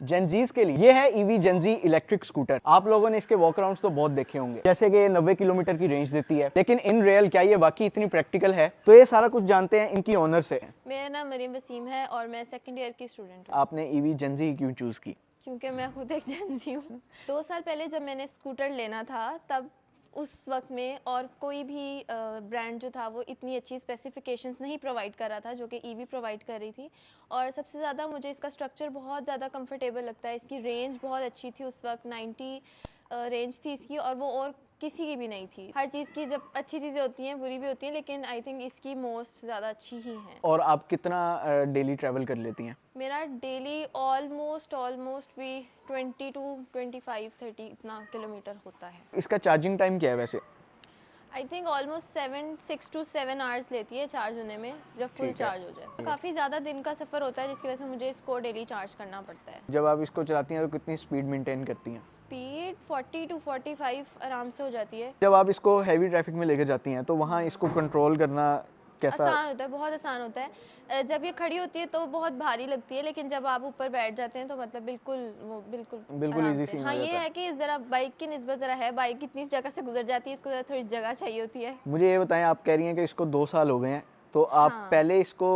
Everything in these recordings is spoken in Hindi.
जेनजीज के लिए ये है ईवी जेनजी इलेक्ट्रिक स्कूटर। आप लोगों ने इसके वॉक अराउंड्स तो बहुत देखे होंगे, जैसे कि ये 90 किलोमीटर की रेंज देती है, लेकिन इन रियल क्या ये वाकई इतनी प्रैक्टिकल है? तो ये सारा कुछ जानते हैं इनकी ओनर से। मेरा नाम मरीम वसीम है और मैं सेकंड ईयर की स्टूडेंट हूँ। आपने ईवी जेनजी क्यों चूज की? क्योंकि मैं खुद एक जेंजी हूँ। 2 साल पहले जब मैंने स्कूटर लेना था तब उस वक्त में और कोई भी ब्रांड जो था वो इतनी अच्छी स्पेसिफिकेशंस नहीं प्रोवाइड कर रहा था जो कि ईवी प्रोवाइड कर रही थी। और सबसे ज़्यादा मुझे इसका स्ट्रक्चर बहुत ज़्यादा कंफर्टेबल लगता है। इसकी रेंज बहुत अच्छी थी, उस वक्त 90 रेंज थी इसकी, और वो और किसी की भी नहीं थी। हर चीज़ की जब अच्छी चीज़ें होती हैं बुरी भी होती हैं, लेकिन आई थिंक इसकी मोस्ट ज़्यादा अच्छी ही है। और आप कितना डेली ट्रैवल कर लेती हैं? मेरा डेली ऑलमोस्ट भी 20 टू 25-30 इतना किलोमीटर होता है। इसका चार्जिंग टाइम क्या है वैसे? I think almost 6 to 7 hours लेती है चार्ज होने में, जब फुल चार्ज हो जाए। काफ़ी ज़्यादा दिन का सफ़र होता है जिसकी वजह से मुझे इसको डेली चार्ज करना पड़ता है। जब आप इसको चलाती हैं तो कितनी स्पीड मेंटेन करती हैं? स्पीड 40 to 45 आराम से हो जाती है। जब आप इसको हैवी ट्रैफिक में लेकर जाती हैं तो वहाँ इसको कंट्रोल करना कैसा? आसान होता है, बहुत आसान होता है। जब ये खड़ी होती है तो बहुत भारी लगती है, लेकिन जब आप ऊपर बैठ जाते हैं तो मतलब बिल्कुल इजी आराम सी से। हो हाँ, ये जाता है। है कि ज़रा बाइक की निस्बत ज़रा है, बाइक इतनी जगह से गुजर जाती है, इसको ज़रा थोड़ी जगह चाहिए होती है। मुझे ये बताएं, आप कह रही हैं कि इसको 2 साल हो गए हैं, तो आप हाँ। पहले इसको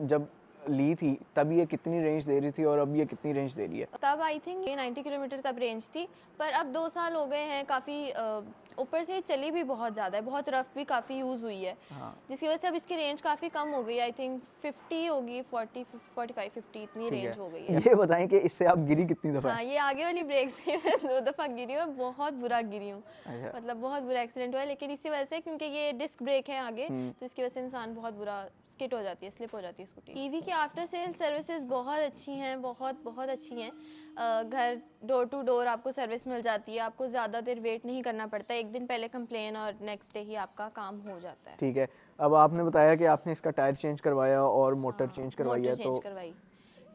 जब ली थी तब ये कितनी रेंज दे रही थी और अब ये कितनी रेंज दे रही है? तब आई थिंक ये 90 किलोमीटर तब रेंज थी, पर अब 2 साल हो गए हैं। काफ़ी ऊपर से चली भी बहुत ज़्यादा है, बहुत रफ भी काफ़ी यूज़ हुई है। हाँ। जिसकी वजह से अब इसकी रेंज काफ़ी कम हो गई। आई थिंक 50 होगी, 45-50 इतनी ठीक रेंज है। हो गई है। ये बताएं कि इससे आप गिरी कितनी दफ़ा? हाँ, ये आगे वाली ब्रेक से मैं 2 दफ़ा गिरी हूँ और बहुत बुरा गिरी हूँ। अच्छा। मतलब बहुत बुरा एक्सीडेंट हुआ है, लेकिन इसी वजह से, क्योंकि ये डिस्क ब्रेक है आगे, तो इसकी वजह से इंसान बहुत बुरा स्किट हो जाती है, स्लिप हो जाती है स्कूटी। ईवी की आफ्टर सेल सर्विसेज बहुत अच्छी हैं, बहुत अच्छी हैं। घर डोर टू डोर आपको सर्विस मिल जाती है, आपको ज़्यादा देर वेट नहीं करना पड़ता। एक दिन पहले कंप्लेन और नेक्स्ट डे ही आपका काम हो जाता है। ठीक है। अब आपने बताया कि आपने इसका टायर चेंज करवाया और मोटर चेंज करवाई है, मोटर तो चेंज करवाई,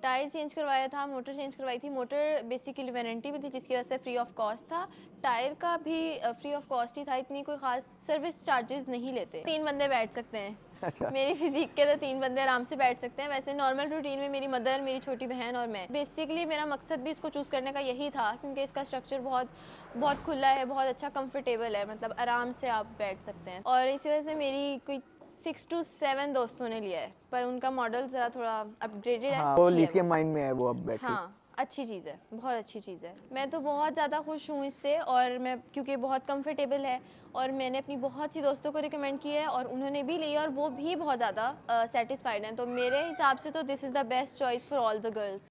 टायर चेंज करवाया था, मोटर चेंज करवाई थी। मोटर बेसिकली वारंटी में थी जिसकी वजह से फ्री ऑफ कॉस्ट था। टायर का भी फ्री ऑफ कॉस्ट ही था, इतनी कोई खास सर्विस चार्जेस नहीं लेते। 3 बंदे बैठ सकते हैं। अच्छा। मेरी फिजिक के तो 3 बंदे आराम से बैठ सकते हैं। वैसे नॉर्मल रूटीन में मेरी मदर, मेरी छोटी बहन और मैं। बेसिकली मेरा मकसद भी इसको चूज़ करने का यही था, क्योंकि इसका स्ट्रक्चर बहुत खुला है, बहुत अच्छा कंफर्टेबल है, मतलब आराम से आप बैठ सकते हैं। और इसी वजह से मेरी कोई 6 to 7 दोस्तों ने लिया है, पर उनका मॉडल ज़रा थोड़ा अपग्रेडेड है। हाँ, वो अच्छी है लिथियम माइन में है वो अब बैटरी। हाँ, अच्छी चीज़ है, बहुत अच्छी चीज़ है। मैं तो बहुत ज़्यादा खुश हूँ इससे, और मैं, क्योंकि बहुत कंफर्टेबल है, और मैंने अपनी बहुत सी दोस्तों को रिकमेंड किया है और उन्होंने भी ली और वो भी बहुत ज़्यादा सेटिस्फाइड हैं। तो मेरे हिसाब से तो this is the best choice for all the girls.